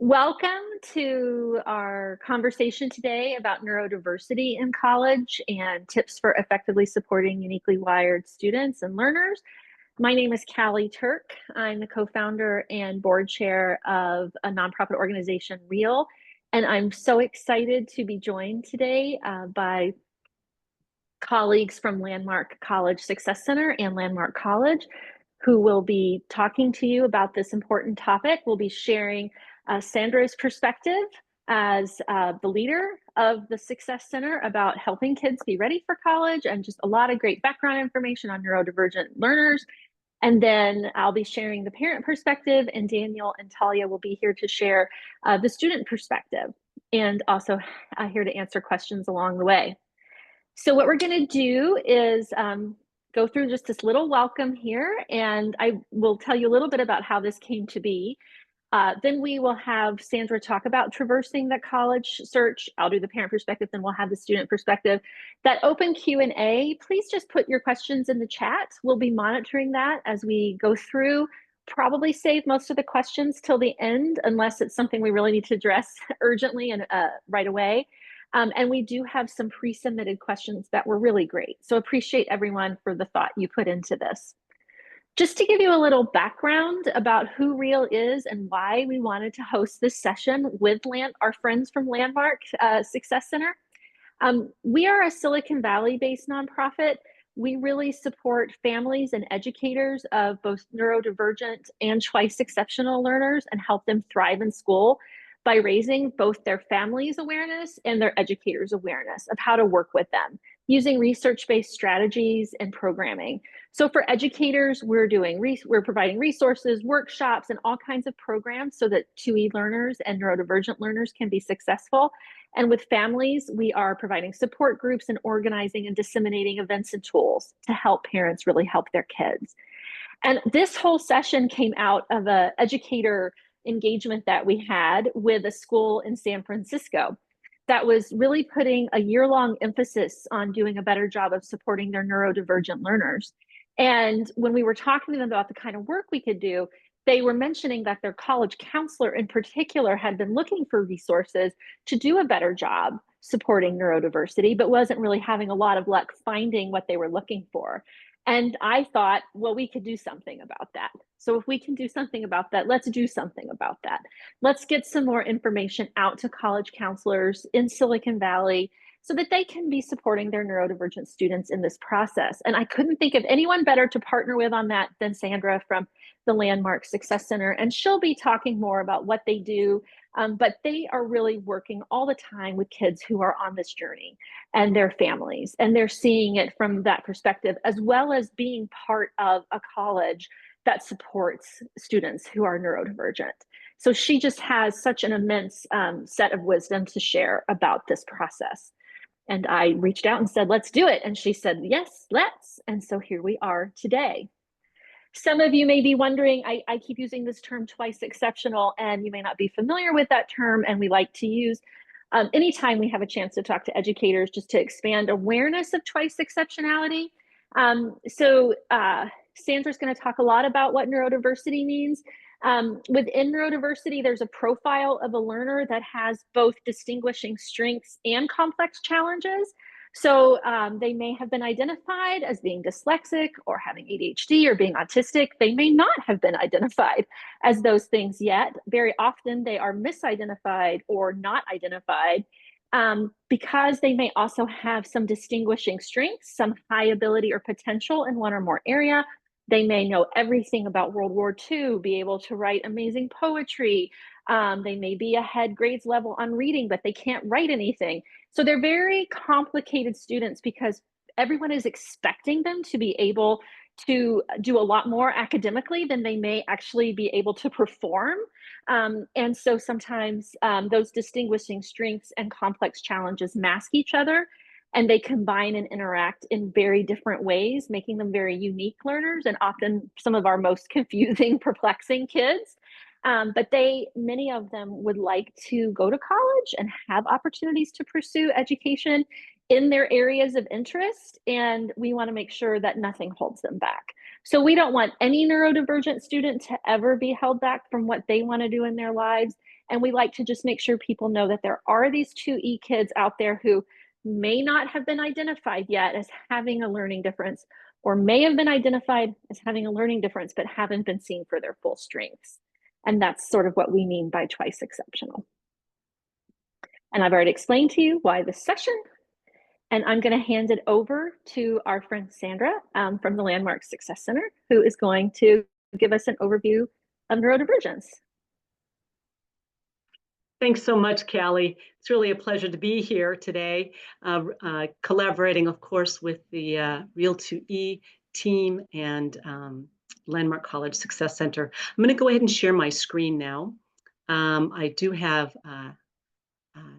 Welcome to our conversation today about neurodiversity in college and tips for effectively supporting uniquely wired students and learners. My name is Callie Turk. I'm the co-founder and board chair of a nonprofit organization, REAL, and I'm so excited to be joined today by colleagues from Landmark College Success Center and Landmark College, who will be talking to you about this important topic. We'll be sharing Sandra's perspective as the leader of the Success Center about helping kids be ready for college, and just a lot of great background information on neurodivergent learners. And then I'll be sharing the parent perspective, and Daniel and Talia will be here to share the student perspective, and also here to answer questions along the way. So what we're going to do is go through just this little welcome here, and I will tell you a little bit about how this came to be. Then we will have Sandra talk about traversing the college search. I'll do the parent perspective, then we'll have the student perspective. That open Q&A, please just put your questions in the chat. We'll be monitoring that as we go through. Probably save most of the questions till the end, unless it's something we really need to address urgently and right away. And we do have some pre-submitted questions that were really great. So appreciate everyone for the thought you put into this. Just to give you a little background about who REAL is and why we wanted to host this session with our friends from Landmark Success Center. We are a Silicon Valley-based nonprofit. We really support families and educators of both neurodivergent and twice exceptional learners and help them thrive in school by raising both their families' awareness and their educators' awareness of how to work with them using research-based strategies and programming. So for educators, we're providing resources, workshops, and all kinds of programs so that 2E learners and neurodivergent learners can be successful. And with families, we are providing support groups and organizing and disseminating events and tools to help parents really help their kids. And this whole session came out of an educator engagement that we had with a school in San Francisco that was really putting a year-long emphasis on doing a better job of supporting their neurodivergent learners. And when we were talking to them about the kind of work we could do, they were mentioning that their college counselor in particular had been looking for resources to do a better job supporting neurodiversity, but wasn't really having a lot of luck finding what they were looking for. And I thought, well, we could do something about that. So if we can do something about that, let's do something about that. Let's get some more information out to college counselors in Silicon Valley so that they can be supporting their neurodivergent students in this process. And I couldn't think of anyone better to partner with on that than Sandra from the Landmark Success Center. And she'll be talking more about what they do, but they are really working all the time with kids who are on this journey and their families. And they're seeing it from that perspective, as well as being part of a college that supports students who are neurodivergent. So she just has such an immense set of wisdom to share about this process. And I reached out and said, let's do it. And she said, yes, let's. And so here we are today. Some of you may be wondering, I keep using this term twice exceptional, and you may not be familiar with that term, and we like to use anytime we have a chance to talk to educators just to expand awareness of twice exceptionality. Sandra's going to talk a lot about what neurodiversity means. Within neurodiversity, there's a profile of a learner that has both distinguishing strengths and complex challenges. So they may have been identified as being dyslexic or having ADHD or being autistic. They may not have been identified as those things yet. Very often they are misidentified or not identified because they may also have some distinguishing strengths, some high ability or potential in one or more area. They may know everything about World War II, be able to write amazing poetry. They may be ahead grades level on reading, but they can't write anything. So they're very complicated students because everyone is expecting them to be able to do a lot more academically than they may actually be able to perform. And so sometimes those distinguishing strengths and complex challenges mask each other, and they combine and interact in very different ways, making them very unique learners and often some of our most confusing, perplexing kids. But many of them would like to go to college and have opportunities to pursue education in their areas of interest, and we want to make sure that nothing holds them back. So we don't want any neurodivergent student to ever be held back from what they want to do in their lives. And we like to just make sure people know that there are these 2E kids out there who may not have been identified yet as having a learning difference, or may have been identified as having a learning difference, but haven't been seen for their full strengths. And that's sort of what we mean by twice exceptional. And I've already explained to you why this session, and I'm going to hand it over to our friend Sandra from the Landmark Success Center, who is going to give us an overview of neurodivergence. Thanks so much, Callie. It's really a pleasure to be here today, collaborating, of course, with the Real 2E team and Landmark College Success Center. I'm going to go ahead and share my screen now. I do have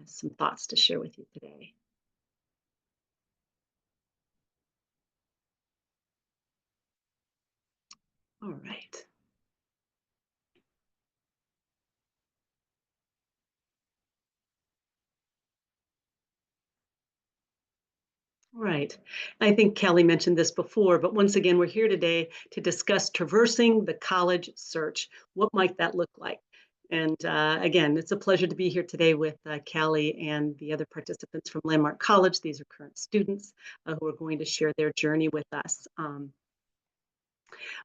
some thoughts to share with you today. All right. Right. I think Callie mentioned this before, but once again, we're here today to discuss traversing the college search. What might that look like? And again, it's a pleasure to be here today with Callie and the other participants from Landmark College. These are current students who are going to share their journey with us.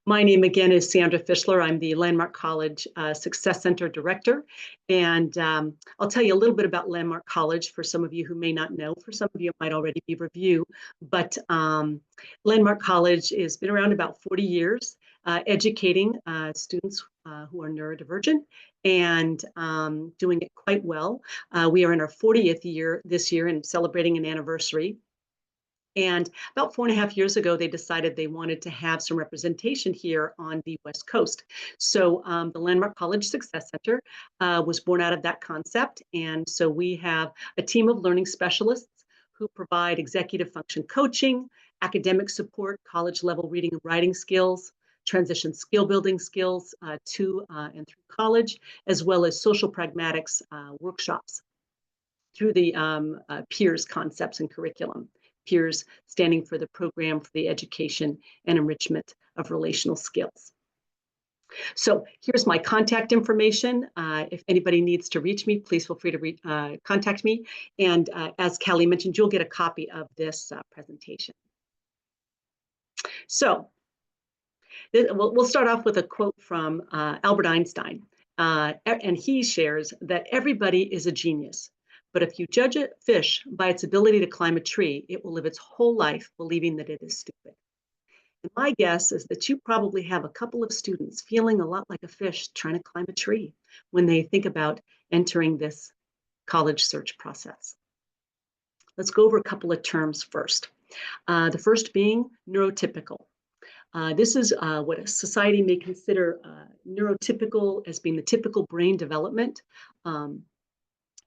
My name again is Sandra Fishler. I'm the Landmark College Success Center Director. And I'll tell you a little bit about Landmark College for some of you who may not know. For some of you, it might already be review. But Landmark College has been around about 40 years, educating students who are neurodivergent and doing it quite well. We are in our 40th year this year and celebrating an anniversary. And about 4.5 years ago, they decided they wanted to have some representation here on the West Coast. So the Landmark College Success Center was born out of that concept. And so we have a team of learning specialists who provide executive function coaching, academic support, college level reading and writing skills, transition skill building skills to and through college, as well as social pragmatics workshops through the peers concepts and curriculum. Peers standing for the program for the education and enrichment of relational skills. So here's my contact information. If anybody needs to reach me, please feel free to contact me. And as Callie mentioned, you'll get a copy of this presentation. So we'll start off with a quote from Albert Einstein. And he shares that everybody is a genius. But if you judge a fish by its ability to climb a tree, it will live its whole life believing that it is stupid. And my guess is that you probably have a couple of students feeling a lot like a fish trying to climb a tree when they think about entering this college search process. Let's go over a couple of terms first. The first being neurotypical. This is what a society may consider neurotypical as being the typical brain development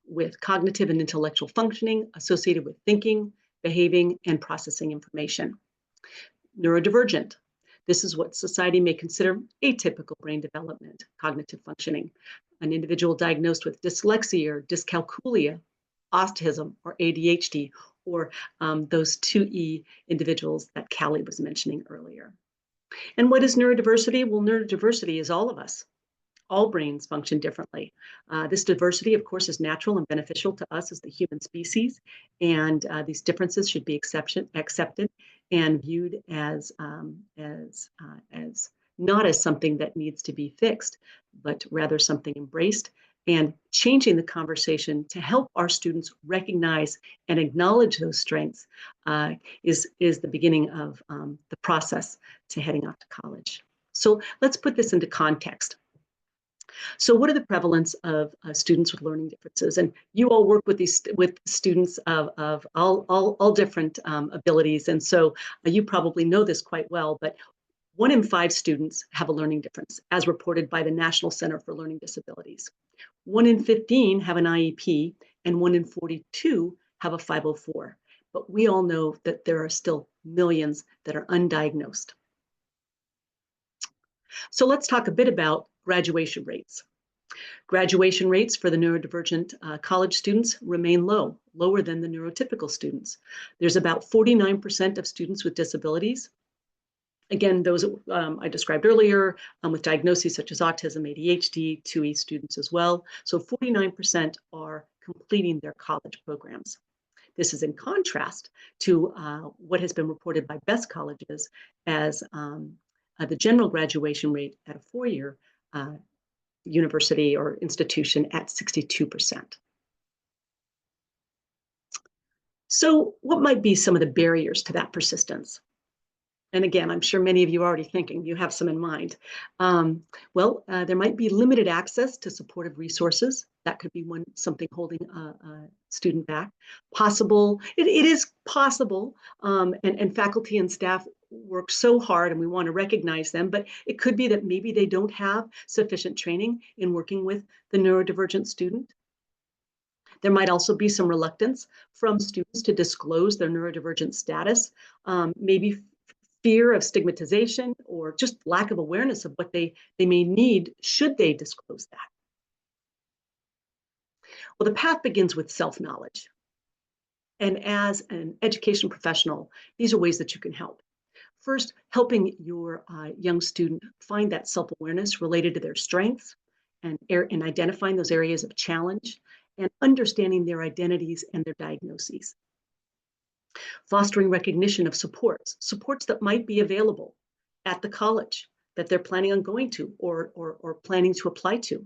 with cognitive and intellectual functioning associated with thinking, behaving, and processing information. Neurodivergent. This is what society may consider atypical brain development, cognitive functioning. An individual diagnosed with dyslexia or dyscalculia, autism, or ADHD, or those 2E individuals that Callie was mentioning earlier. And what is neurodiversity? Well, neurodiversity is all of us. All brains function differently. This diversity, of course, is natural and beneficial to us as the human species, and these differences should be accepted and viewed as not as something that needs to be fixed, but rather something embraced, and changing the conversation to help our students recognize and acknowledge those strengths is the beginning of the process to heading off to college. So let's put this into context. So what are the prevalence of students with learning differences? And you all work with students of all different abilities. And so you probably know this quite well, but 1 in 5 students have a learning difference, as reported by the National Center for Learning Disabilities. 1 in 15 have an IEP, and 1 in 42 have a 504. But we all know that there are still millions that are undiagnosed. So let's talk a bit about graduation rates. Graduation rates for the neurodivergent college students remain low, lower than the neurotypical students. There's about 49% of students with disabilities. Again, those I described earlier with diagnoses such as autism, ADHD, 2E students as well. So 49% are completing their college programs. This is in contrast to what has been reported by best colleges as the general graduation rate at a four-year university or institution at 62%. So what might be some of the barriers to that persistence? And again, I'm sure many of you are already thinking, you have some in mind. There might be limited access to supportive resources. That could be something holding a student back. It is possible, and faculty and staff work so hard and we want to recognize them, but it could be that maybe they don't have sufficient training in working with the neurodivergent student. There might also be some reluctance from students to disclose their neurodivergent status, maybe fear of stigmatization or just lack of awareness of what they may need should they disclose that. Well, the path begins with self-knowledge. And as an education professional, these are ways that you can help. First, helping your young student find that self-awareness related to their strengths and identifying those areas of challenge and understanding their identities and their diagnoses. Fostering recognition of supports that might be available at the college that they're planning on going to or planning to apply to.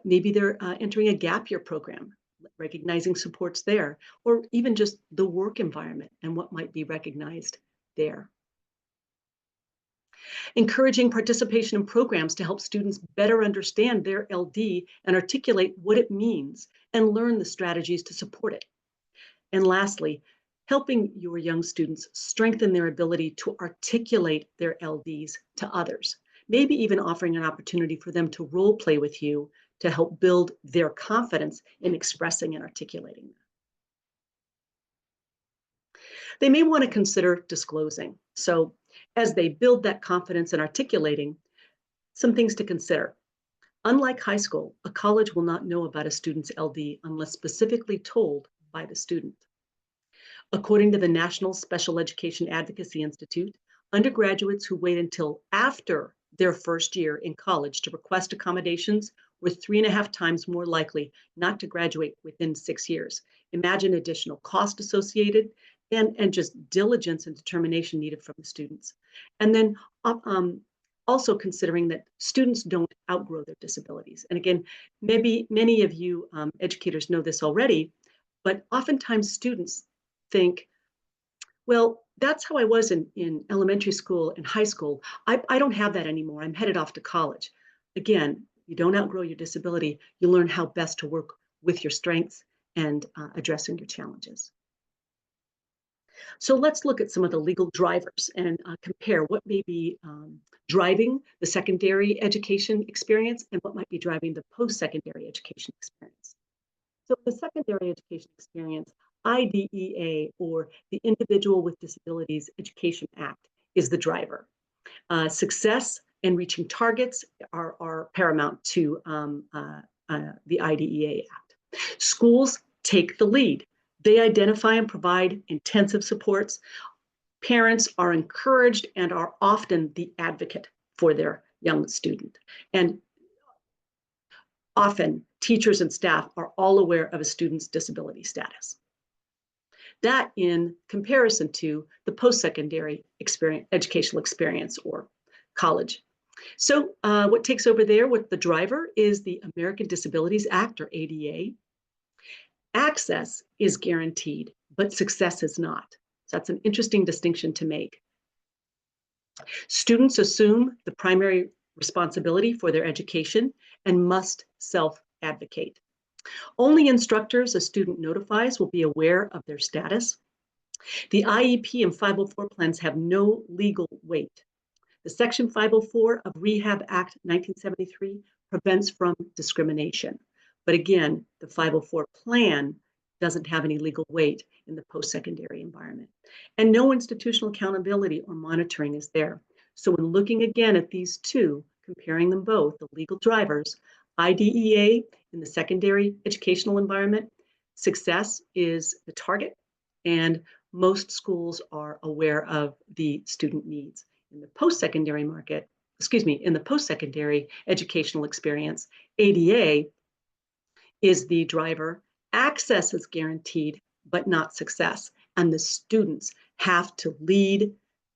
Maybe they're entering a gap year program, recognizing supports there, or even just the work environment and what might be recognized there. Encouraging participation in programs to help students better understand their LD and articulate what it means and learn the strategies to support it. And lastly, helping your young students strengthen their ability to articulate their LDs to others, maybe even offering an opportunity for them to role play with you to help build their confidence in expressing and articulating them. They may want to consider disclosing. So as they build that confidence in articulating, some things to consider. Unlike high school, a college will not know about a student's LD unless specifically told by the student. According to the National Special Education Advocacy Institute, undergraduates who wait until after their first year in college to request accommodations were 3.5 times more likely not to graduate within 6 years. Imagine additional cost associated and just diligence and determination needed from the students. And then also considering that students don't outgrow their disabilities. And again, maybe many of you educators know this already, but oftentimes students think, well, that's how I was in elementary school and high school. I don't have that anymore. I'm headed off to college. Again, you don't outgrow your disability. You learn how best to work with your strengths and addressing your challenges. So let's look at some of the legal drivers and compare what may be driving the secondary education experience and what might be driving the post-secondary education experience. So the secondary education experience, IDEA, or the Individual with Disabilities Education Act, is the driver. Success and reaching targets are paramount to the IDEA Act. Schools take the lead. They identify and provide intensive supports. Parents are encouraged and are often the advocate for their young student. And often, teachers and staff are all aware of a student's disability status. That in comparison to the post-secondary educational experience or college. So what takes over there with the driver is the American Disabilities Act, or ADA. Access is guaranteed, but success is not. So that's an interesting distinction to make. Students assume the primary responsibility for their education and must self-advocate. Only instructors a student notifies will be aware of their status. The IEP and 504 plans have no legal weight. The Section 504 of Rehab Act 1973 prevents from discrimination. But again, the 504 plan doesn't have any legal weight in the post-secondary environment. And no institutional accountability or monitoring is there. So when looking again at these two, comparing them both, the legal drivers, IDEA in the secondary educational environment. Success is the target, and most schools are aware of the student needs. In the post-secondary market, in the post-secondary educational experience, ADA is the driver. Access is guaranteed, but not success. And the students have to lead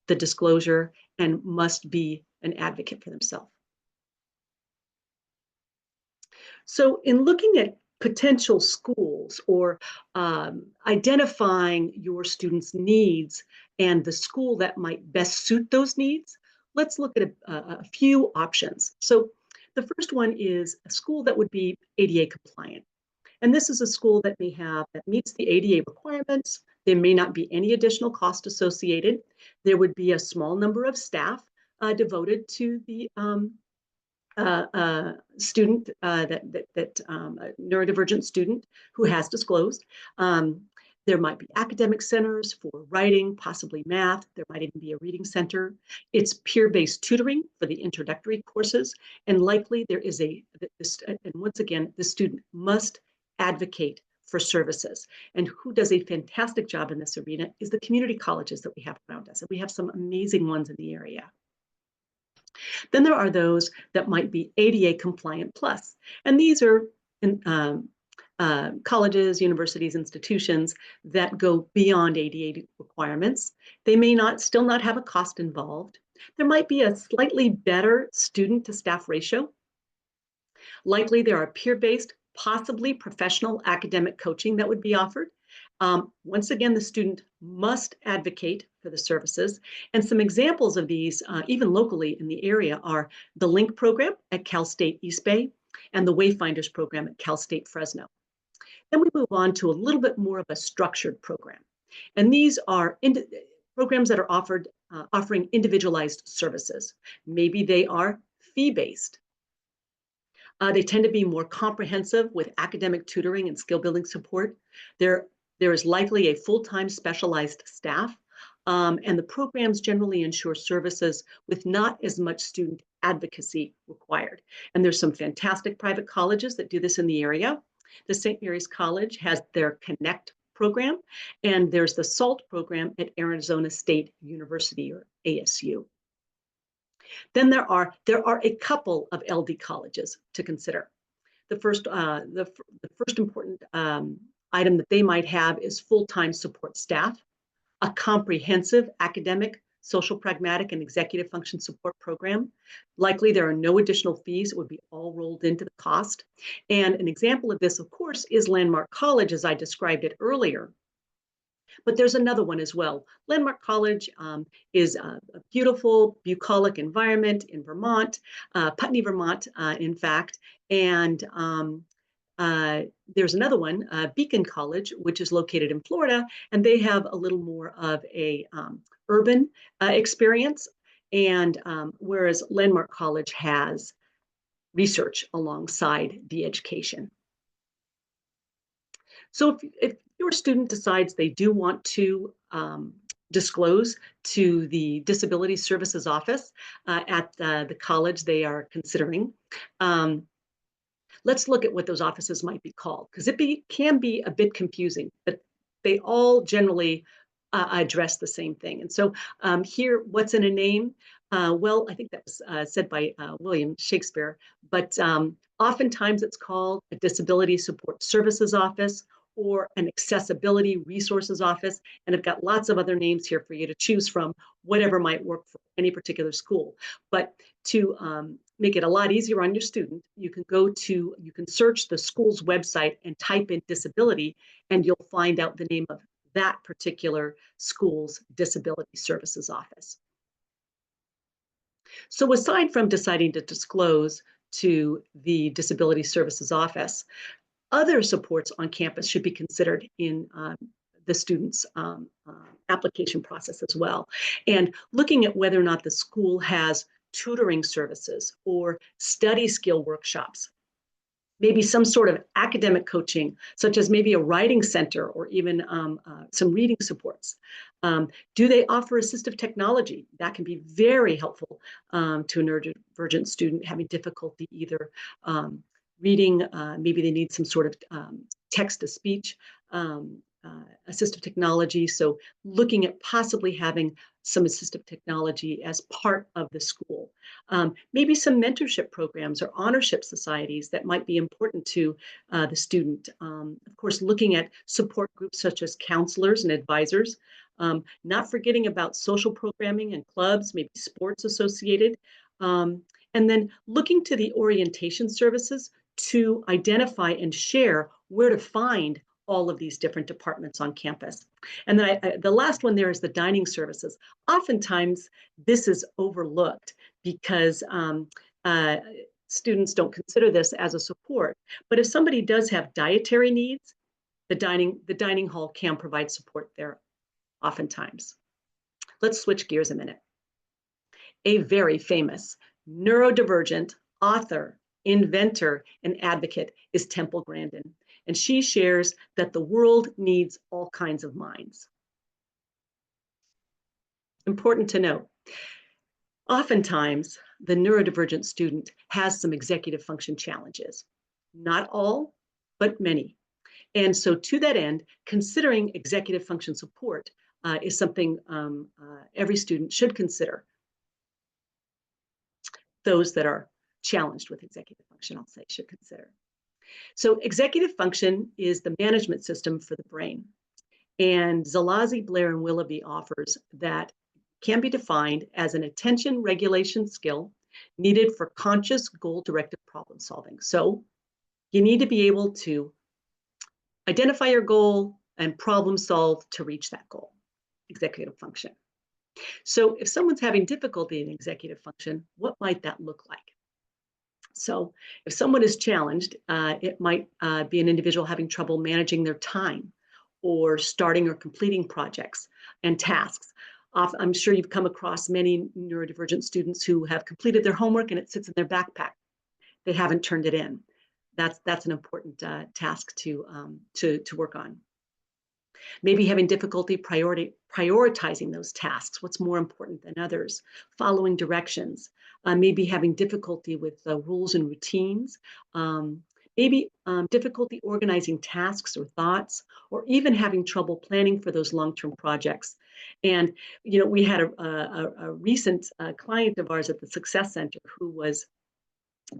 the disclosure and must be an advocate for themselves. So in looking at potential schools or identifying your students' needs and the school that might best suit those needs, let's look at a few options. So the first one is a school that would be ADA compliant. And this is a school that meets the ADA requirements. There may not be any additional cost associated. There would be a small number of staff devoted to the student, a neurodivergent student who has disclosed. There might be academic centers for writing, possibly math. There might even be a reading center. It's peer-based tutoring for the introductory courses. And likely there is and once again, the student must advocate for services. And who does a fantastic job in this arena is the community colleges that we have around us. And we have some amazing ones in the area. Then there are those that might be ADA compliant plus. And these are colleges, universities, institutions that go beyond ADA requirements. They may still not have a cost involved. There might be a slightly better student to staff ratio. Likely there are peer-based, possibly professional academic coaching that would be offered. Once again, the student must advocate for the services. And some examples of these, even locally in the area, are the LINK program at Cal State East Bay and the Wayfinders program at Cal State Fresno. Then we move on to a little bit more of a structured program. And these are programs that are offering individualized services. Maybe they are fee-based. They tend to be more comprehensive with academic tutoring and skill building support. There is likely a full-time specialized staff, and the programs generally ensure services with not as much student advocacy required. And there's some fantastic private colleges that do this in the area. The St. Mary's College has their Connect program, and there's the SALT program at Arizona State University, or ASU. Then there are a couple of LD colleges to consider. The first important item that they might have is full-time support staff, a comprehensive academic, social pragmatic, and executive function support program. Likely there are no additional fees. It would be all rolled into the cost. And an example of this, of course, is Landmark College, as I described it earlier. But there's another one as well. Landmark College is a beautiful, bucolic environment in Vermont, Putney, Vermont, in fact. And there's another one, Beacon College, which is located in Florida, and they have a little more of a urban experience. And whereas Landmark College has research alongside the education. So if your student decides they do want to disclose to the Disability Services Office at the college they are considering, let's look at what those offices might be called, because it can be a bit confusing, but they all generally address the same thing. And so here, what's in a name? Well, I think that was said by William Shakespeare, but oftentimes it's called a Disability Support Services Office or an Accessibility Resources Office, and I've got lots of other names here for you to choose from, whatever might work for any particular school. But to make it a lot easier on your student, you can search the school's website and type in disability, and you'll find out the name of that particular school's Disability Services Office. So aside from deciding to disclose to the Disability Services Office, other supports on campus should be considered in the student's application process as well. And looking at whether or not the school has tutoring services or study skill workshops, maybe some sort of academic coaching, such as maybe a writing center or even some reading supports. Do they offer assistive technology? That can be very helpful to a neurodivergent student having difficulty either reading, maybe they need some sort of text-to-speech assistive technology. So looking at possibly having some assistive technology as part of the school. Maybe some mentorship programs or honorship societies that might be important to the student. Of course, looking at support groups such as counselors and advisors. Not forgetting about social programming and clubs, maybe sports associated. And then looking to the orientation services to identify and share where to find all of these different departments on campus. And then the last one there is the dining services. Oftentimes, this is overlooked because students don't consider this as a support. But if somebody does have dietary needs, the dining hall can provide support there oftentimes. Let's switch gears a minute. A very famous neurodivergent author, inventor, and advocate is Temple Grandin. And she shares that the world needs all kinds of minds. Important to note, oftentimes the neurodivergent student has some executive function challenges. Not all, but many. And so to that end, considering executive function support is something every student should consider. Those that are challenged with executive function, I'll say, should consider. So executive function is the management system for the brain. And Zalazzi, Blair, and Willoughby offers that can be defined as an attention regulation skill needed for conscious goal-directed problem solving. So you need to be able to identify your goal and problem solve to reach that goal, executive function. So if someone's having difficulty in executive function, what might that look like? So if someone is challenged, it might be an individual having trouble managing their time or starting or completing projects and tasks. I'm sure you've come across many neurodivergent students who have completed their homework and it sits in their backpack. They haven't turned it in. That's an important task to work on. Maybe having difficulty prioritizing those tasks, what's more important than others, following directions, maybe having difficulty with rules and routines, maybe difficulty organizing tasks or thoughts, or even having trouble planning for those long-term projects. And, you know, we had a recent client of ours at the Success Center who was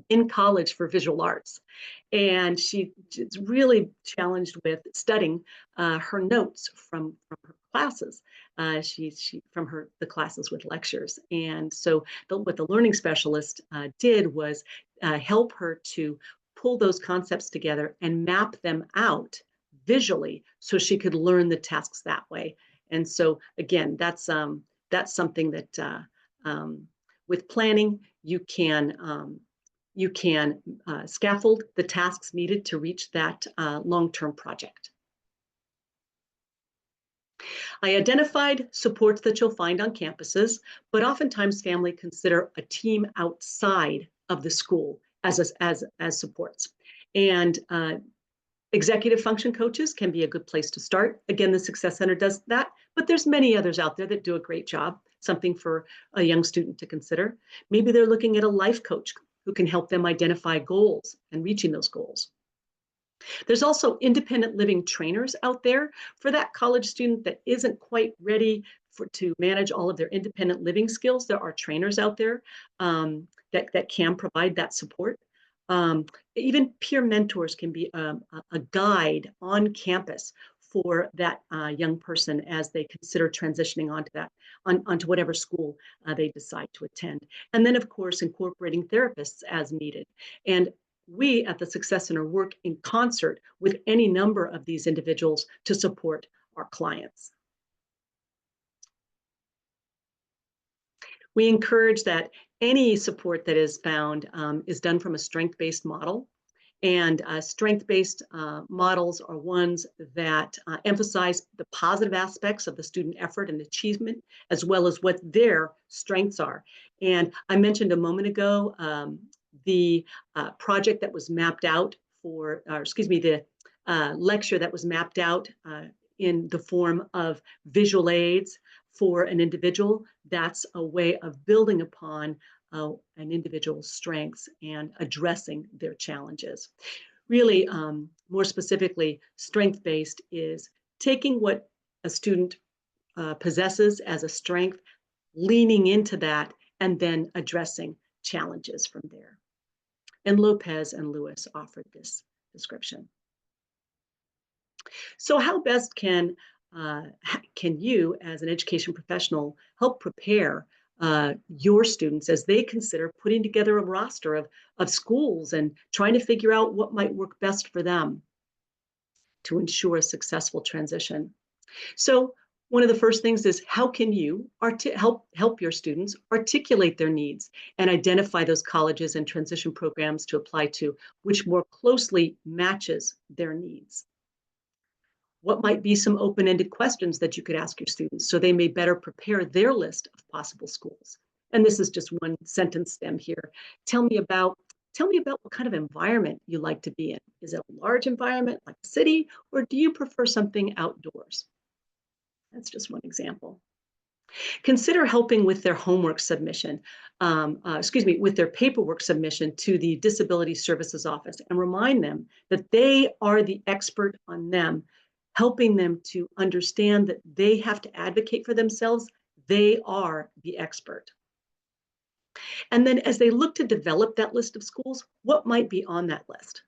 in college for visual arts. And she's really challenged with studying her notes from her classes. From the classes with lectures. And so what the learning specialist did was help her to pull those concepts together and map them out visually so she could learn the tasks that way. And so again, that's something that with planning, you can scaffold the tasks needed to reach that long-term project. I identified supports that you'll find on campuses, but oftentimes families consider a team outside of the school as supports. And executive function coaches can be a good place to start. Again, the Success Center does that, but there's many others out there that do a great job, something for a young student to consider. Maybe they're looking at a life coach who can help them identify goals and reaching those goals. There's also independent living trainers out there for that college student that isn't quite ready to manage all of their independent living skills. There are trainers out there that can provide that support. Even peer mentors can be a guide on campus for that young person as they consider transitioning onto whatever school they decide to attend. And then, of course, incorporating therapists as needed. And we at the Success Center work in concert with any number of these individuals to support our clients. We encourage that any support that is found is done from a strength-based model. And strength-based models are ones that emphasize the positive aspects of the student effort and achievement, as well as what their strengths are. And I mentioned a moment ago the project that was mapped out the lecture that was mapped out in the form of visual aids for an individual. That's a way of building upon an individual's strengths and addressing their challenges. Really, more specifically, strength-based is taking what a student possesses as a strength, leaning into that, and then addressing challenges from there. And Lopez and Lewis offered this description. So how best can you, as an education professional, help prepare your students as they consider putting together a roster of schools and trying to figure out what might work best for them to ensure a successful transition? So one of the first things is, how can you help your students articulate their needs and identify those colleges and transition programs to apply to, which more closely matches their needs? What might be some open-ended questions that you could ask your students so they may better prepare their list of possible schools? And this is just one sentence stem here. Tell me about what kind of environment you like to be in. Is it a large environment like a city, or do you prefer something outdoors? That's just one example. Consider helping with their homework submission, with their paperwork submission to the Disability Services Office, and remind them that they are the expert on them, helping them to understand that they have to advocate for themselves. They are the expert. And then as they look to develop that list of schools, what might be on that list?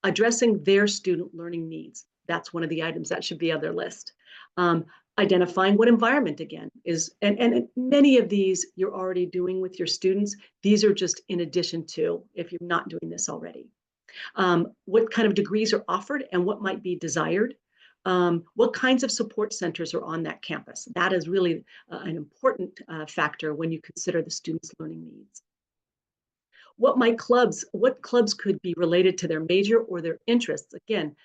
Addressing their student learning needs. That's one of the items that should be on their list. Identifying what environment, again, is, and many of these you're already doing with your students. These are just in addition to, if you're not doing this already. What kind of degrees are offered and what might be desired? What kinds of support centers are on that campus? That is really an important factor when you consider the students' learning needs. What clubs could be related to their major or their interests? Again,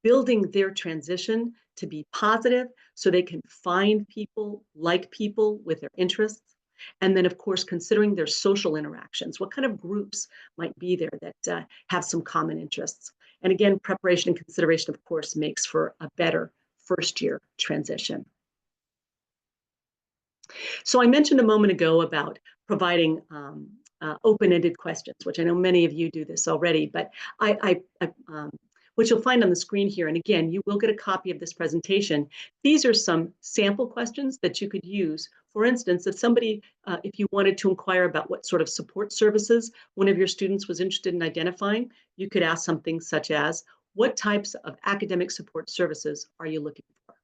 building their transition to be positive so they can find people, like people with their interests. And then, of course, considering their social interactions. What kind of groups might be there that have some common interests? And again, preparation and consideration, of course, makes for a better first-year transition. So I mentioned a moment ago about providing open-ended questions, which I know many of you do this already, but what you'll find on the screen here, and again, you will get a copy of this presentation. These are some sample questions that you could use. For instance, if you wanted to inquire about what sort of support services one of your students was interested in identifying, you could ask something such as, what types of academic support services are you looking for?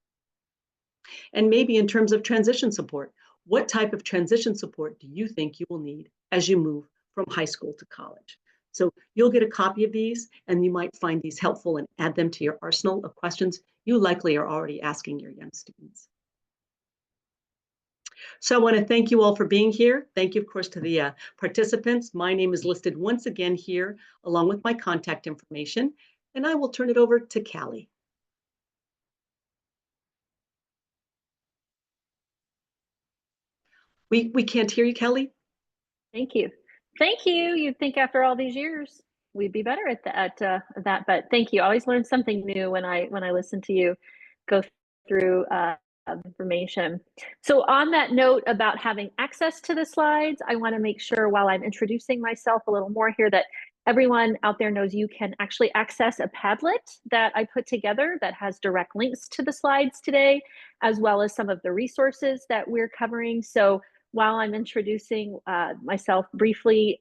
And maybe in terms of transition support, what type of transition support do you think you will need as you move from high school to college? So you'll get a copy of these, and you might find these helpful and add them to your arsenal of questions you likely are already asking your young students. So I want to thank you all for being here. Thank you, of course, to the participants. My name is listed once again here, along with my contact information, and I will turn it over to Callie. We can't hear you, Callie. Thank you. Thank you. You'd think after all these years we'd be better at that, but thank you. I always learn something new when I listen to you go through information. So on that note about having access to the slides, I want to make sure while I'm introducing myself a little more here that everyone out there knows you can actually access a Padlet that I put together that has direct links to the slides today, as well as some of the resources that we're covering. So while I'm introducing myself briefly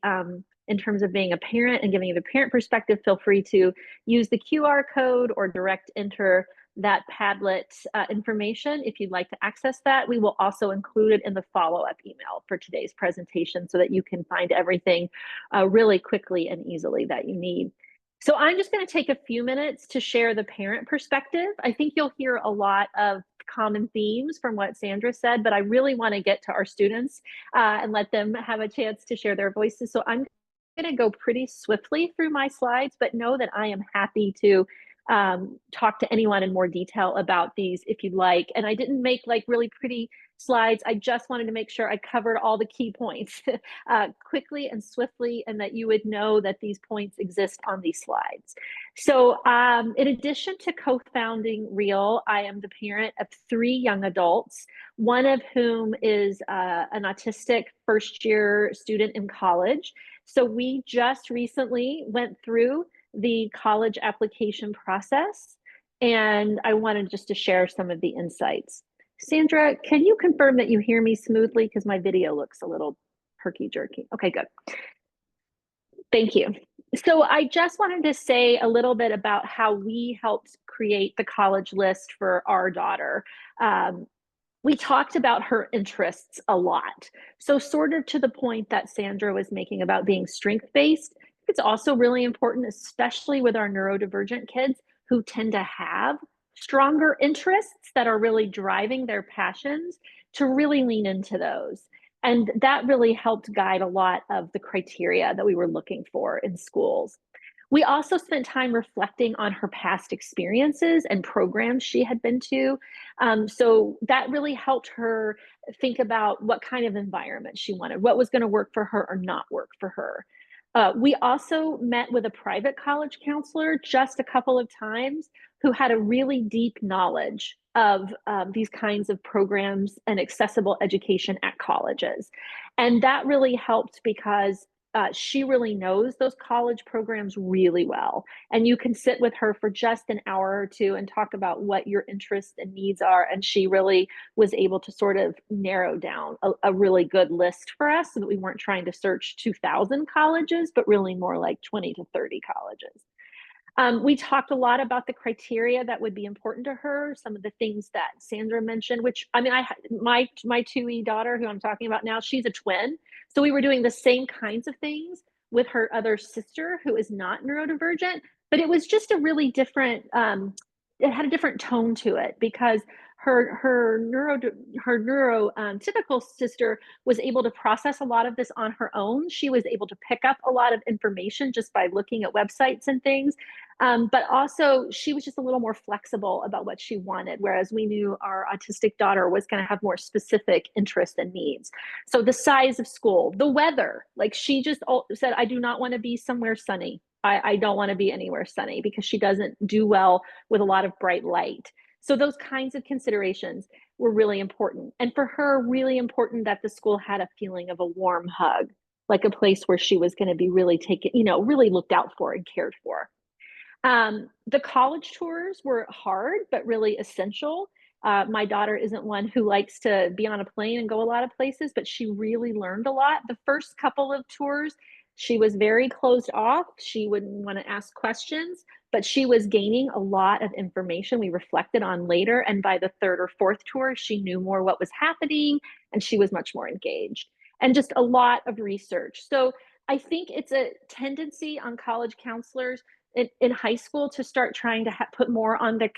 in terms of being a parent and giving you the parent perspective, feel free to use the QR code or direct enter that Padlet information if you'd like to access that. We will also include it in the follow-up email for today's presentation so that you can find everything really quickly and easily that you need. So I'm just going to take a few minutes to share the parent perspective. I think you'll hear a lot of common themes from what Sandra said, but I really want to get to our students and let them have a chance to share their voices. So I'm going to go pretty swiftly through my slides, but know that I am happy to talk to anyone in more detail about these if you'd like. And I didn't make like really pretty slides. I just wanted to make sure I covered all the key points quickly and swiftly, and that you would know that these points exist on these slides. So in addition to co-founding Real, I am the parent of 3 young adults, one of whom is an autistic first-year student in college. So we just recently went through the college application process, and I wanted just to share some of the insights. Sandra, can you confirm that you hear me smoothly? Because my video looks a little herky-jerky. Okay, good. Thank you. So I just wanted to say a little bit about how we helped create the college list for our daughter. We talked about her interests a lot. So sort of to the point that Sandra was making about being strength-based, it's also really important, especially with our neurodivergent kids who tend to have stronger interests that are really driving their passions, to really lean into those. And that really helped guide a lot of the criteria that we were looking for in schools. We also spent time reflecting on her past experiences and programs she had been to. So that really helped her think about what kind of environment she wanted, what was going to work for her or not work for her. We also met with a private college counselor just a couple of times who had a really deep knowledge of these kinds of programs and accessible education at colleges. And that really helped because she really knows those college programs really well. And you can sit with her for just an hour or two and talk about what your interests and needs are. And she really was able to sort of narrow down a really good list for us, so that we weren't trying to search 2,000 colleges, but really more like 20 to 30 colleges. We talked a lot about the criteria that would be important to her, some of the things that Sandra mentioned, which, I mean, my 2E daughter, who I'm talking about now, she's a twin. So we were doing the same kinds of things with her other sister, who is not neurodivergent, but it was just a really different, it had a different tone to it, because her neurotypical sister was able to process a lot of this on her own. She was able to pick up a lot of information just by looking at websites and things. But also she was just a little more flexible about what she wanted, whereas we knew our autistic daughter was going to have more specific interests and needs. So the size of school, the weather, like she just said, I do not want to be somewhere sunny. I don't want to be anywhere sunny, because she doesn't do well with a lot of bright light. So those kinds of considerations were really important. And for her, really important that the school had a feeling of a warm hug, like a place where she was going to be really taken, really looked out for and cared for. The college tours were hard, but really essential. My daughter isn't one who likes to be on a plane and go a lot of places, but she really learned a lot. The first couple of tours, she was very closed off. She wouldn't want to ask questions, but she was gaining a lot of information we reflected on later. And by the 3rd or 4th tour, she knew more what was happening, and she was much more engaged, and just a lot of research. So I think it's a tendency on college counselors in high school to start trying to put more on the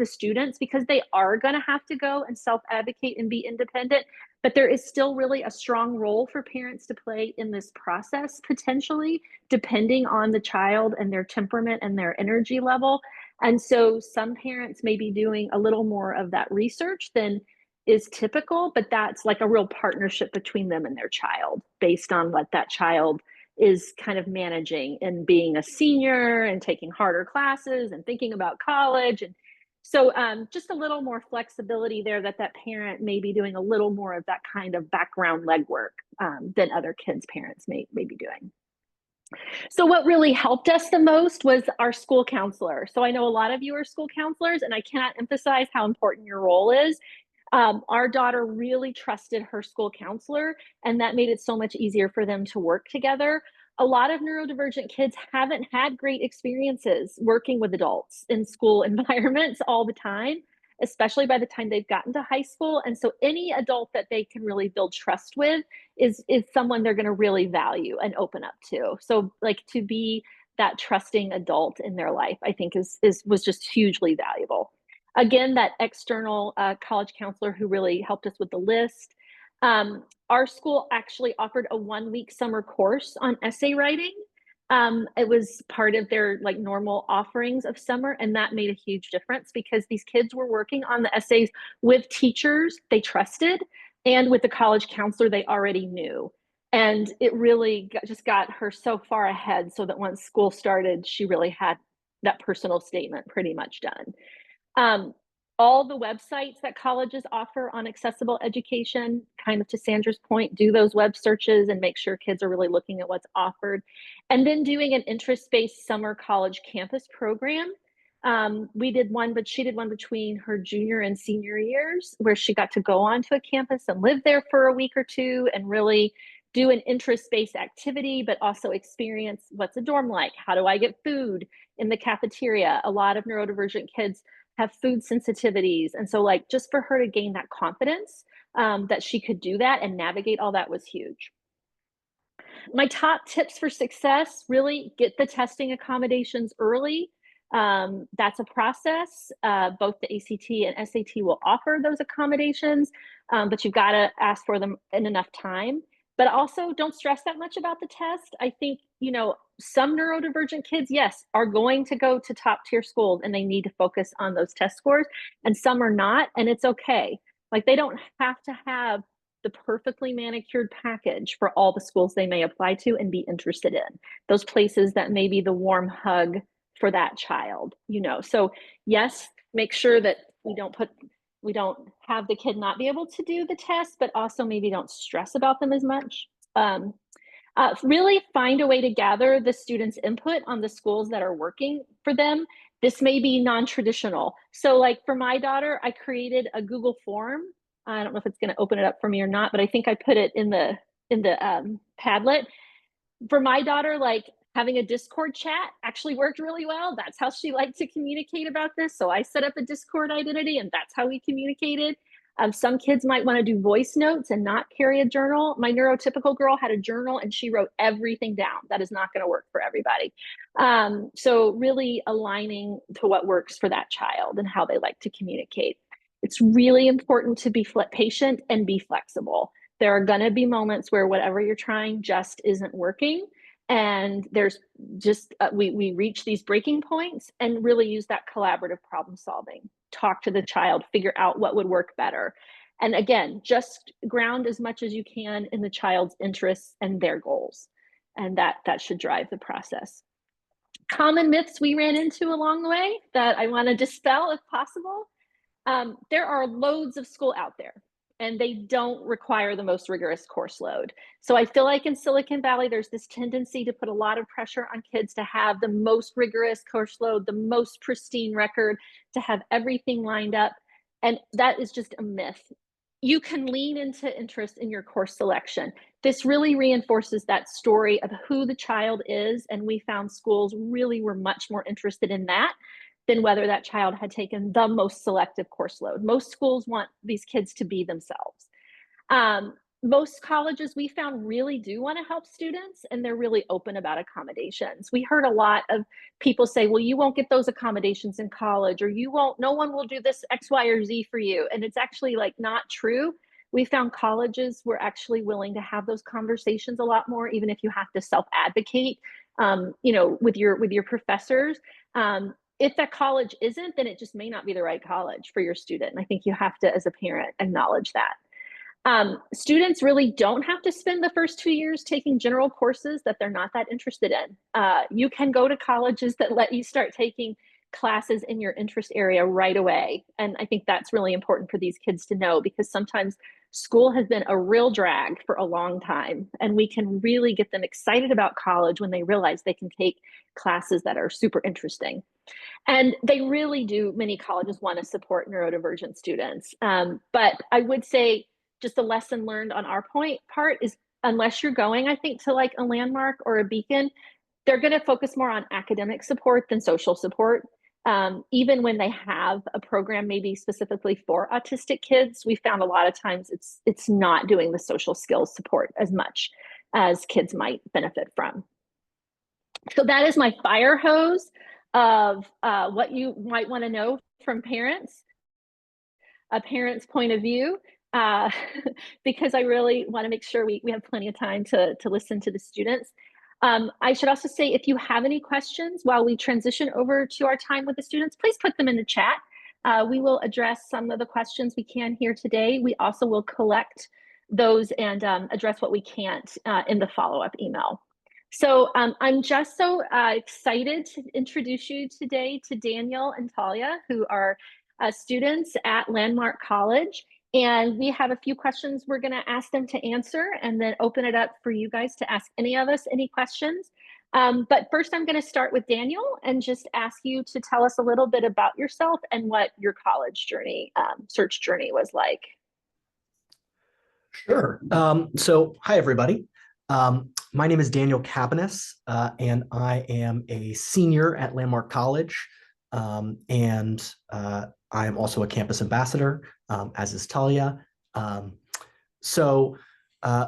students, because they are going to have to go and self-advocate and be independent. But there is still really a strong role for parents to play in this process, potentially, depending on the child and their temperament and their energy level. And so some parents may be doing a little more of that research than is typical, but that's like a real partnership between them and their child, based on what that child is kind of managing and being a senior and taking harder classes and thinking about college. And so just a little more flexibility there, that parent may be doing a little more of that kind of background legwork than other kids' parents may be doing. So what really helped us the most was our school counselor. So I know a lot of you are school counselors, and I cannot emphasize how important your role is. Our daughter really trusted her school counselor, and that made it so much easier for them to work together. A lot of neurodivergent kids haven't had great experiences working with adults in school environments all the time, especially by the time they've gotten to high school. And so any adult that they can really build trust with is someone they're going to really value and open up to. So like, to be that trusting adult in their life, I think was just hugely valuable. Again, that external college counselor who really helped us with the list. Our school actually offered a 1-week summer course on essay writing. It was part of their like normal offerings of summer, and that made a huge difference because these kids were working on the essays with teachers they trusted and with the college counselor they already knew. And it really just got her so far ahead so that once school started, she really had that personal statement pretty much done. Um, all the websites that colleges offer on accessible education, kind of to Sandra's point, do those web searches and make sure kids are really looking at what's offered. And then doing an interest-based summer college campus program. We did one, but she did one between her junior and senior years where she got to go onto a campus and live there for a week or two and really do an interest-based activity, but also experience what's a dorm like? How do I get food in the cafeteria? A lot of neurodivergent kids have food sensitivities. And so like just for her to gain that confidence that she could do that and navigate all that was huge. My top tips for success, really get the testing accommodations early. That's a process. Both the ACT and SAT will offer those accommodations, but you've got to ask for them in enough time. But also don't stress that much about the test. I think, you know, some neurodivergent kids, yes, are going to go to top tier schools and they need to focus on those test scores, and some are not, and it's okay. Like they don't have to have the perfectly manicured package for all the schools they may apply to and be interested in. Those places that may be the warm hug for that child, you know. So yes, make sure that we don't have the kid not be able to do the test, but also maybe don't stress about them as much. Really find a way to gather the students' input on the schools that are working for them. This may be non-traditional. So like for my daughter, I created a Google form. I don't know if it's going to open it up for me or not, but I think I put it in the Padlet. For my daughter, like having a Discord chat actually worked really well. That's how she liked to communicate about this. So I set up a Discord identity and that's how we communicated. Some kids might want to do voice notes and not carry a journal. My neurotypical girl had a journal and she wrote everything down. That is not going to work for everybody. So really aligning to what works for that child and how they like to communicate. It's really important to be patient and be flexible. There are going to be moments where whatever you're trying just isn't working. And there's just, we reach these breaking points and really use that collaborative problem solving. Talk to the child, figure out what would work better. And again, just ground as much as you can in the child's interests and their goals. And that should drive the process. Common myths we ran into along the way that I want to dispel if possible. There are loads of school out there and they don't require the most rigorous course load. So I feel like in Silicon Valley, there's this tendency to put a lot of pressure on kids to have the most rigorous course load, the most pristine record, to have everything lined up. And that is just a myth. You can lean into interest in your course selection. This really reinforces that story of who the child is. And we found schools really were much more interested in that than whether that child had taken the most selective course load. Most schools want these kids to be themselves. Most colleges we found really do want to help students and they're really open about accommodations. We heard a lot of people say, well, you won't get those accommodations in college, or no one will do this X, Y, or Z for you. And it's actually like not true. We found colleges were actually willing to have those conversations a lot more, even if you have to self-advocate, you know, with your professors. If that college isn't, then it just may not be the right college for your student. And I think you have to, as a parent, acknowledge that. Students really don't have to spend the first 2 years taking general courses that they're not that interested in. You can go to colleges that let you start taking classes in your interest area right away. And I think that's really important for these kids to know, because sometimes school has been a real drag for a long time. And we can really get them excited about college when they realize they can take classes that are super interesting. And they really do, many colleges want to support neurodivergent students. But I would say just a lesson learned on our part is, unless you're going, I think, to like a Landmark or a Beacon, they're going to focus more on academic support than social support. Even when they have a program maybe specifically for autistic kids, we found a lot of times it's not doing the social skills support as much as kids might benefit from. So that is my fire hose of what you might want to know from parents, a parent's point of view, because I really want to make sure we have plenty of time to listen to the students. I should also say, if you have any questions while we transition over to our time with the students, please put them in the chat. We will address some of the questions we can here today. We also will collect those and address what we can't in the follow-up email. So I'm just so excited to introduce you today to Daniel and Talia, who are students at Landmark College. And we have a few questions we're going to ask them to answer and then open it up for you guys to ask any of us any questions. But first, I'm going to start with Daniel and just ask you to tell us a little bit about yourself and what your college journey, search journey was like. Sure. So, hi, everybody. My name is Daniel Cabanis, and I am a senior at Landmark College. And I am also a campus ambassador, as is Talia.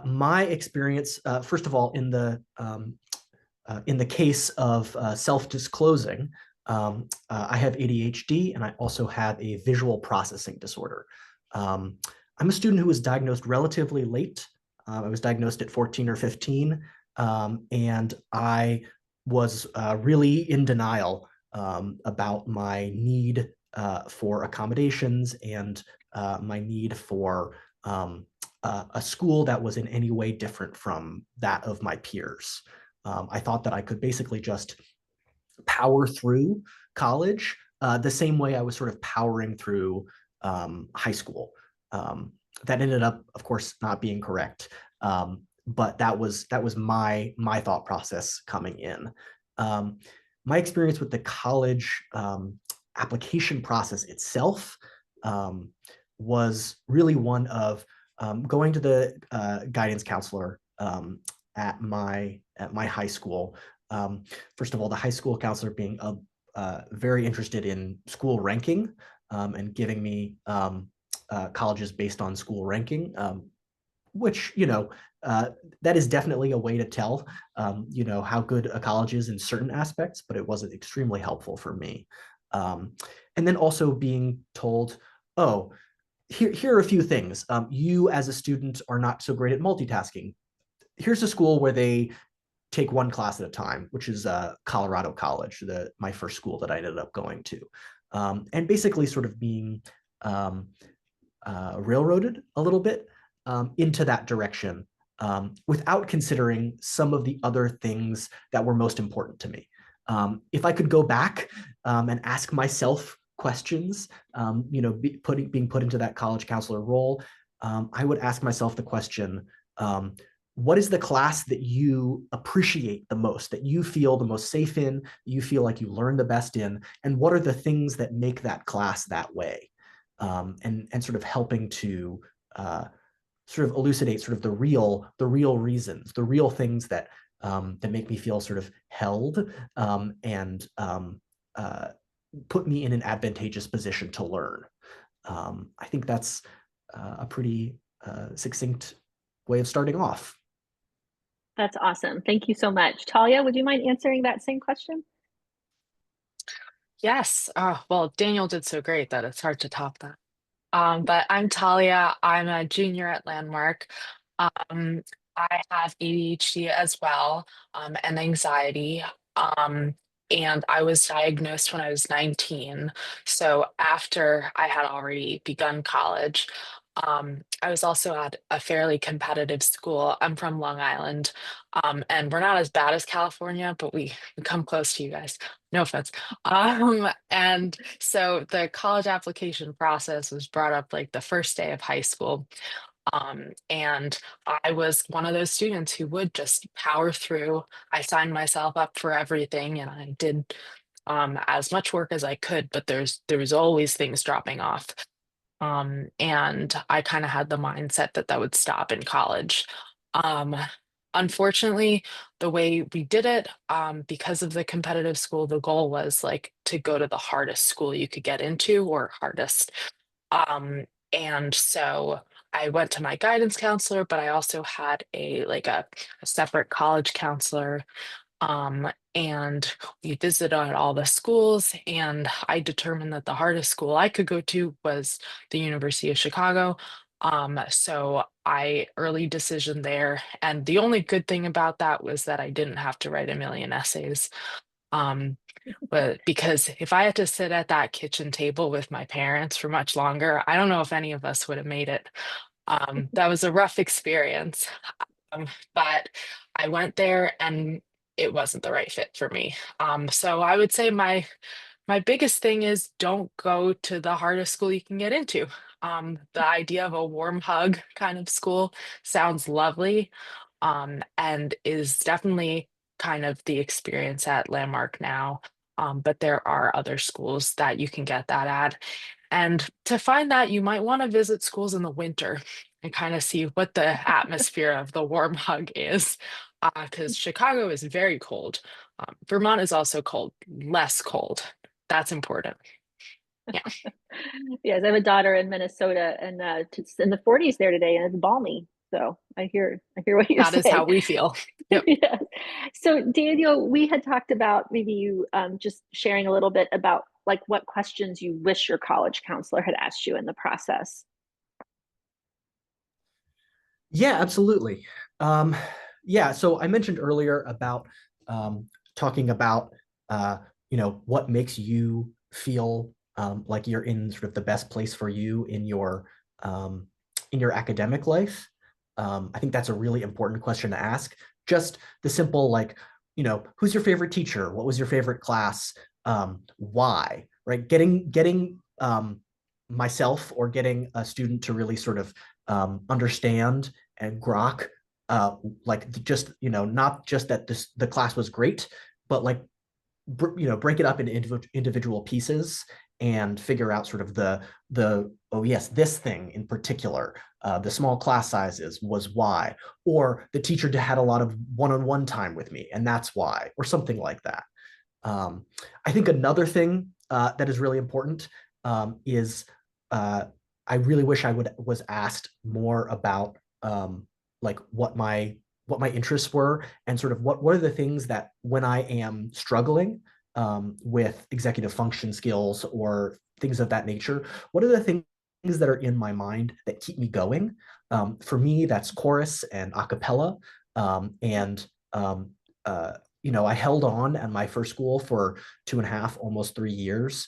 My experience, first of all, in the case of self-disclosing, I have ADHD and I also have a visual processing disorder. I'm a student who was diagnosed relatively late. I was diagnosed at 14 or 15, and I was really in denial about my need for accommodations and my need for a school that was in any way different from that of my peers. I thought that I could basically just power through college the same way I was sort of powering through high school. That ended up, of course, not being correct. But that was my thought process coming in. My experience with the college application process itself was really one of going to the guidance counselor at my high school. First of all, the high school counselor being very interested in school ranking and giving me colleges based on school ranking, which, that is definitely a way to tell, how good a college is in certain aspects, but it wasn't extremely helpful for me. And then also being told, oh, here are a few things. You as a student are not so great at multitasking. Here's a school where they take one class at a time, which is Colorado College, my first school that I ended up going to. And basically sort of being railroaded a little bit into that direction without considering some of the other things that were most important to me. If I could go back and ask myself questions, being put into that college counselor role, I would ask myself the question, what is the class that you appreciate the most, that you feel the most safe in, you feel like you learn the best in, and what are the things that make that class that way? And sort of helping to sort of elucidate sort of the real reasons, the real things that make me feel sort of held and put me in an advantageous position to learn. I think that's a pretty succinct way of starting off. That's awesome. Thank you so much. Talia, would you mind answering that same question? Yes. Well, Daniel did so great that it's hard to top that. But I'm Talia. I'm a junior at Landmark. Um, I have ADHD as well, and anxiety. And I was diagnosed when I was 19. So after I had already begun college, I was also at a fairly competitive school. I'm from Long Island, and we're not as bad as California, but we come close to you guys. No offense. And so the college application process was brought up like the first day of high school. And I was one of those students who would just power through. I signed myself up for everything and I did as much work as I could, but there was always things dropping off. And I kind of had the mindset that that would stop in college. Um, Unfortunately, the way we did it, because of the competitive school, the goal was like to go to the hardest school you could get into or hardest. And so I went to my guidance counselor, but I also had a separate college counselor. And we visited all the schools, and I determined that the hardest school I could go to was the University of Chicago. So I early decision there. And the only good thing about that was that I didn't have to write a million essays. Um, but because if I had to sit at that kitchen table with my parents for much longer, I don't know if any of us would have made it. That was a rough experience. Um, but I went there and it wasn't the right fit for me. So I would say my biggest thing is don't go to the hardest school you can get into. The idea of a warm hug kind of school sounds lovely, and is definitely kind of the experience at Landmark now. But there are other schools that you can get that at. And to find that, you might want to visit schools in the winter and kind of see what the atmosphere of the warm hug is. Because Chicago is very cold. Vermont is also cold, less cold. That's important. Yeah, Yes, I have a daughter in Minnesota, and it's in the 40s there today, and it's balmy. So I hear what you're that is how saying. we feel. Yep. Yeah. So Daniel, we had talked about maybe you just sharing a little bit about like what questions you wish your college counselor had asked you in the process. Yeah, absolutely. Um, yeah, so I mentioned earlier about talking about what makes you feel like you're in sort of the best place for you um, in your academic life. I think that's a really important question to ask. Just the simple like, who's your favorite teacher? What was your favorite class? Why? Right? Getting myself or getting a student to really sort of understand and grok like just not just that the class was great, but like break it up into individual pieces and figure out sort of the oh yes, this thing in particular, the small class sizes was why, or the teacher had a lot of one-on-one time with me and that's why, or something like that. I think another thing that is really important is I really wish I was asked more about like what my interests were and sort of what are the things that when I am struggling with executive function skills or things of that nature, what are the things that are in my mind that keep me going? For me, that's chorus and a cappella. And I held on at my first school for 2.5, almost 3 years,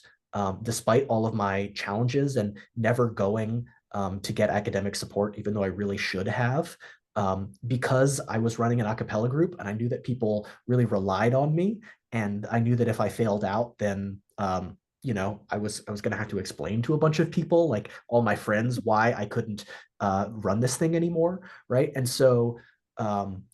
despite all of my challenges and never going to get academic support, even though I really should have, because I was running an a cappella group and I knew that people really relied on me. And I knew that if I failed out, then I was going to have to explain to a bunch of people, like all my friends, why I couldn't run this thing anymore, right? And so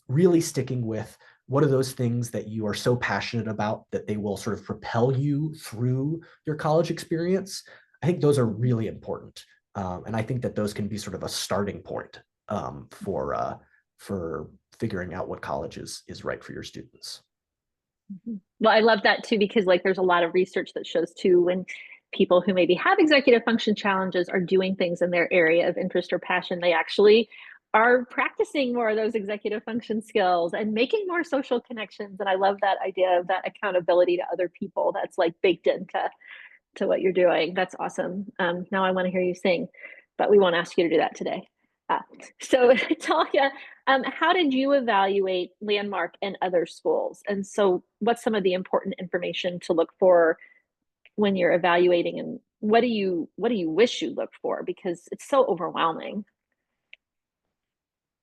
really sticking with what are those things that you are so passionate about that they will sort of propel you through your college experience. I think those are really important. And I think that those can be sort of a starting point for figuring out what college is right for your students. Well, I love that too, because like there's a lot of research that shows too when people who maybe have executive function challenges are doing things in their area of interest or passion, they actually are practicing more of those executive function skills and making more social connections. And I love that idea of that accountability to other people that's like baked into what you're doing. That's awesome. Now I want to hear you sing, but we won't ask you to do that today. Uh, so Talia, how did you evaluate Landmark and other schools? And so what's some of the important information to look for when you're evaluating, and what do you wish you looked for? Because it's so overwhelming.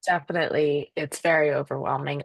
Definitely, it's very overwhelming.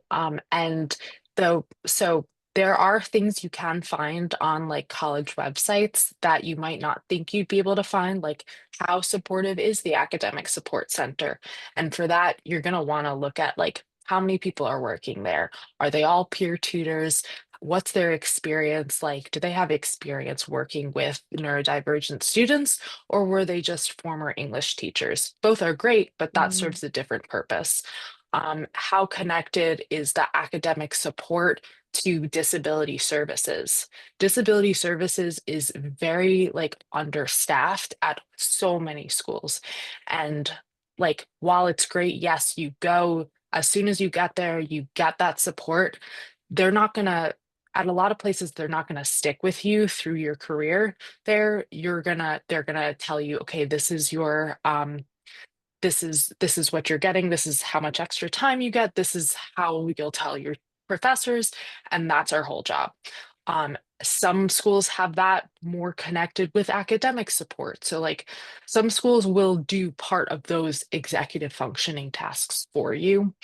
And though, so there are things you can find on like college websites that you might not think you'd be able to find, like how supportive is the academic support center? And for that, you're going to want to look at like how many people are working there? Are they all peer tutors? What's their experience like? Do they have experience working with neurodivergent students, or were they just former English teachers? Both are great, but that Mm. serves a different purpose. How connected is the academic support to disability services? Disability services is very like understaffed at so many schools. And like while it's great, yes, you go as soon as you get there, you get that support. They're not gonna At a lot of places, they're not gonna stick with you through your career there. They're gonna tell you, okay, this is your this is what you're getting, this is how much extra time you get, this is how you'll tell your professors, and that's our whole job. Some schools have that more connected with academic support. So like some schools will do part of those executive functioning tasks for you.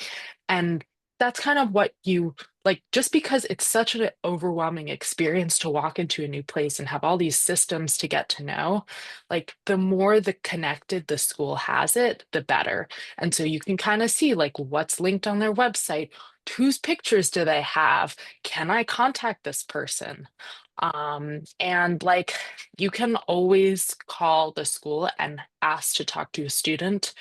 And that's kind of what you like, just because it's such an overwhelming experience to walk into a new place and have all these systems to get to know, like the more the connected the school has it, the better. And so you can kind of see like what's linked on their website, whose pictures do they have? Can I contact this person? And like you can always call the school and ask to talk to a student.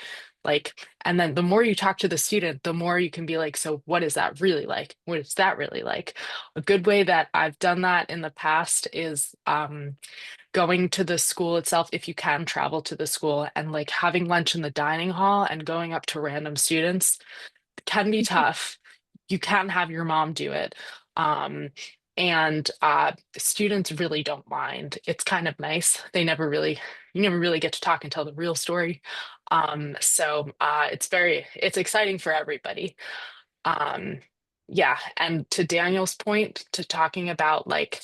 Like, and then the more you talk to the student, the more you can be like, so what is that really like? What is that really like? A good way that I've done that in the past is going to the school itself, if you can travel to the school, and like having lunch in the dining hall and going up to random students can be tough. You can't have your mom do it. And students really don't mind. It's kind of nice. You never really get to talk and tell the real story. So it's exciting for everybody. Um, yeah, and to Daniel's point, to talking about like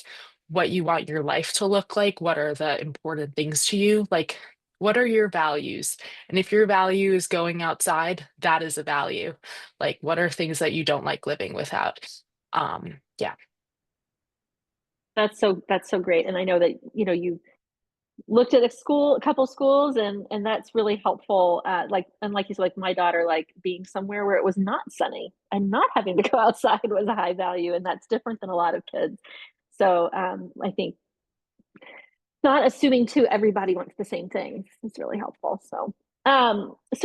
what you want your life to look like, what are the important things to you, like what are your values? And if your value is going outside, that is a value. Like what are things that you don't like living without? Yeah. That's so great. And I know that, you looked at a couple schools, and that's really helpful. Like you said, like my daughter, like being somewhere where it was not sunny and not having to go outside was a high value. And that's different than a lot of kids. So I think not assuming too everybody wants the same thing is really helpful. So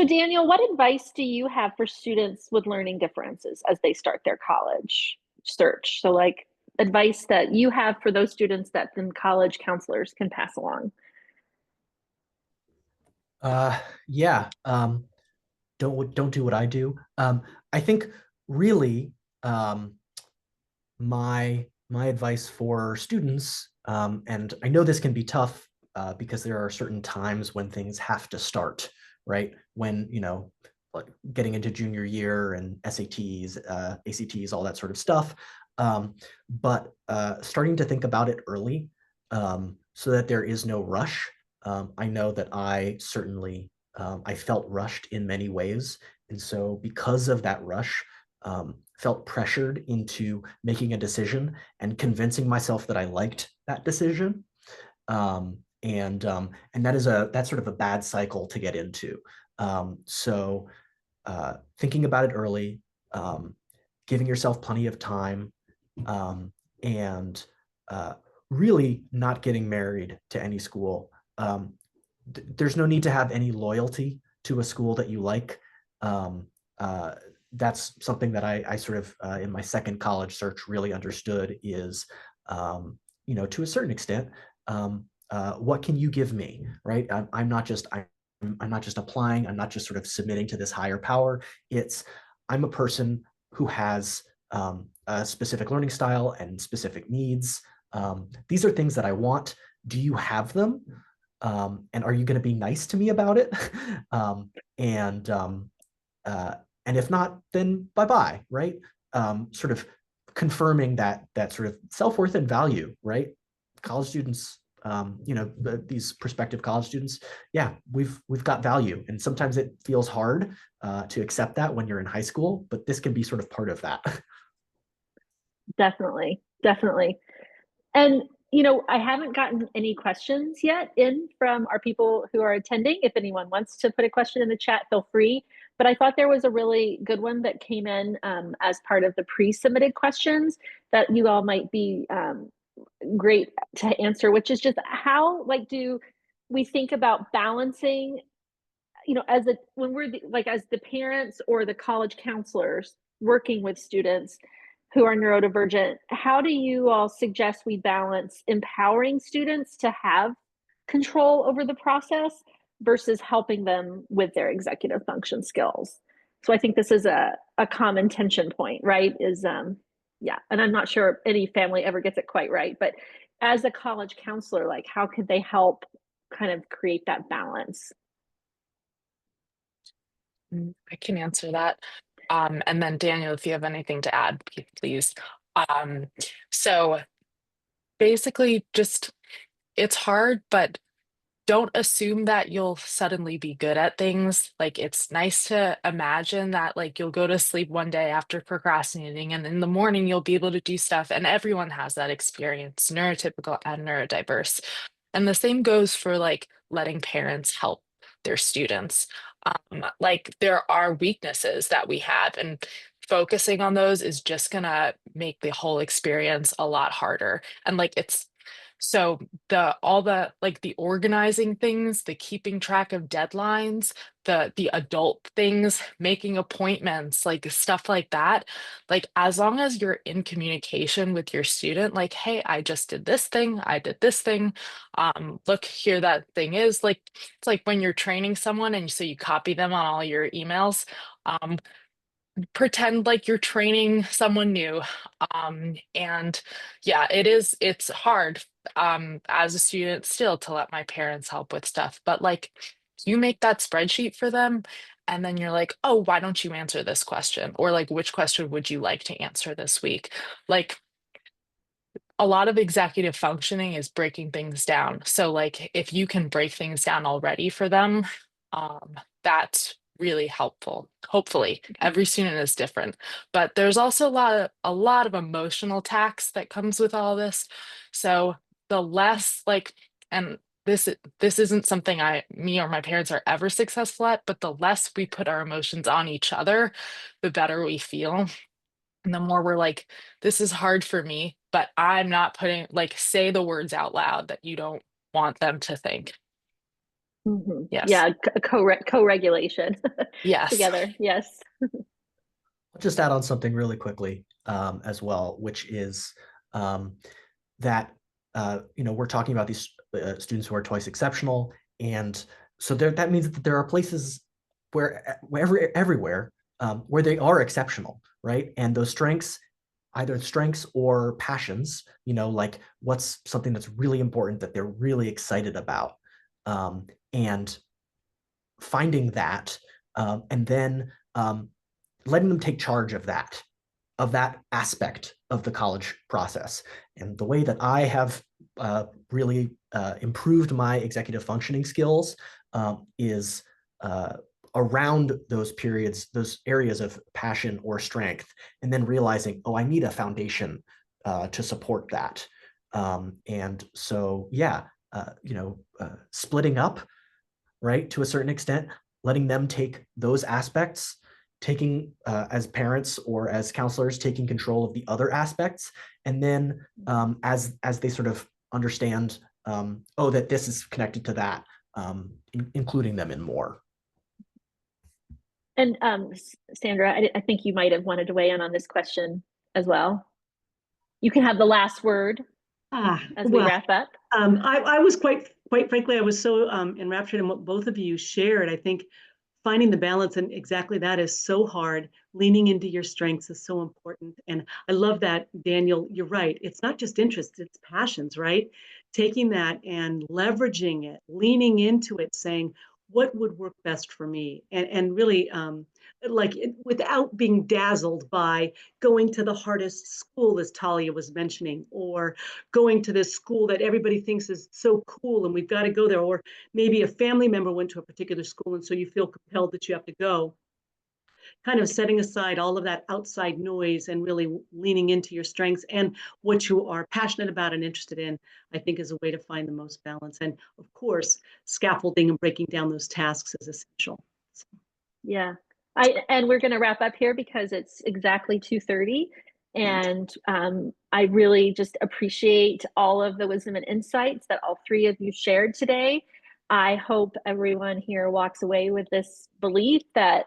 Daniel, what advice do you have for students with learning differences as they start their college search? So like advice that you have for those students that then college counselors can pass along. Yeah. Don't do what I do. I think really my advice for students, and I know this can be tough because there are certain times when things have to start, right? When, like getting into junior year and SATs, ACTs, all that sort of stuff. But starting to think about it early so that there is no rush. I know that I certainly, I felt rushed in many ways. And so because of that rush, felt pressured into making a decision and convincing myself that I liked that decision. And that's sort of a bad cycle to get into. So thinking about it early, giving yourself plenty of time, and really not getting married to any school. There's no need to have any loyalty to a school that you like. That's something that I sort of in my second college search really understood is, to a certain extent, what can you give me, right? I'm not just applying. I'm not just sort of submitting to this higher power. I'm a person who has a specific learning style and specific needs. These are things that I want. Do you have them? And are you going to be nice to me about it? And if not, then bye-bye, right? Sort of confirming that sort of self-worth and value, right? College students, these prospective college students, yeah, we've got value, and sometimes it feels hard to accept that when you're in high school, but this can be sort of part of that. Definitely. And I haven't gotten any questions yet in from our people who are attending. If anyone wants to put a question in the chat, feel free. But I thought there was a really good one that came in as part of the pre-submitted questions that you all might be great to answer, which is just how do we think about balancing, as the parents or the college counselors working with students who are neurodivergent, how do you all suggest we balance empowering students to have control over the process versus helping them with their executive function skills? So I think this is a common tension point, right? Yeah, and I'm not sure any family ever gets it quite right, but as a college counselor, how could they help kind of create that balance? I can answer that. And then Daniel, if you have anything to add, please. Um, so basically just it's hard, but don't assume that you'll suddenly be good at things. Like it's nice to imagine that like you'll go to sleep one day after procrastinating and in the morning you'll be able to do stuff. And everyone has that experience, neurotypical and neurodiverse. And the same goes for like letting parents help their students. Like there are weaknesses that we have, and focusing on those is just gonna make the whole experience a lot harder. And like it's so the all the like the organizing things, the keeping track of deadlines, the adult things, making appointments, like stuff like that. Like as long as you're in communication with your student, like, hey, I just did this thing, I did this thing. Look here, that thing is like it's like when you're training someone and so you copy them on all your emails. Um, Pretend like you're training someone new. And yeah, it's hard as a student still to let my parents help with stuff, but like you make that spreadsheet for them and then you're like, oh, why don't you answer this question? Or like, which question would you like to answer this week? Like a lot of executive functioning is breaking things down. So like if you can break things down already for them, that's really helpful. Hopefully, every student is different, but there's also a lot of emotional tax that comes with all this. So the less like, and this isn't something me or my parents are ever successful at, but the less we put our emotions on each other, the better we feel. And the more we're like, this is hard for me, but I'm not putting, like, say the words out loud that you don't want them to think. Yes. Yeah, co-regulation Yes. together. Yes. I'll just add on something really quickly as well, which is that we're talking about these students who are twice exceptional, and so that means that there are places everywhere where they are exceptional, right? And those strengths, either strengths or passions, like what's something that's really important that they're really excited about, and finding that, and then letting them take charge of that aspect of the college process. And the way that I have really improved my executive functioning skills is around those periods, those areas of passion or strength, and then realizing, oh, I need a foundation to support that. And so, yeah, splitting up, right, to a certain extent, letting them take those aspects, taking as parents or as counselors, taking control of the other aspects, and then as they sort of understand, oh, that this is connected to that, including them in more. And Sandra, I think you might have wanted to weigh in on this question as well. You can have the last word as we wrap up. I was quite frankly, I was so enraptured in what both of you shared. I think finding the balance and exactly that is so hard. Leaning into your strengths is so important. And I love that, Daniel, you're right. It's not just interests, it's passions, right? Taking that and leveraging it, leaning into it, saying, what would work best for me? And really, without being dazzled by going to the hardest school, as Talia was mentioning, or going to this school that everybody thinks is so cool and we've got to go there, or maybe a family member went to a particular school and so you feel compelled that you have to go. Kind of setting aside all of that outside noise and really leaning into your strengths and what you are passionate about and interested in, I think is a way to find the most balance. And of course, scaffolding and breaking down those tasks is essential. So. Yeah. And we're going to wrap up here because it's exactly 2:30. And I really just appreciate all of the wisdom and insights that all three of you shared today. I hope everyone here walks away with this belief that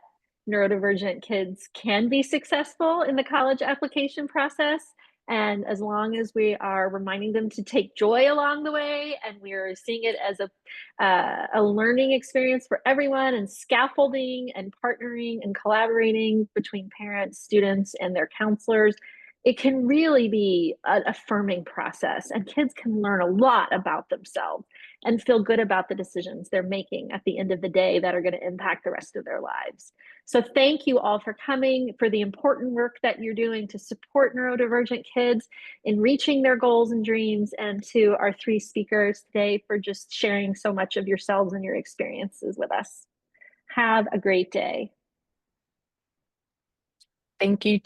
neurodivergent kids can be successful in the college application process. And as long as we are reminding them to take joy along the way, and we're seeing it as a learning experience for everyone, and scaffolding and partnering and collaborating between parents, students, and their counselors, it can really be an affirming process, and kids can learn a lot about themselves and feel good about the decisions they're making at the end of the day that are going to impact the rest of their lives. So thank you all for coming, for the important work that you're doing to support neurodivergent kids in reaching their goals and dreams, and to our 3 speakers today for just sharing so much of yourselves and your experiences with us. Have a great day. Thank you.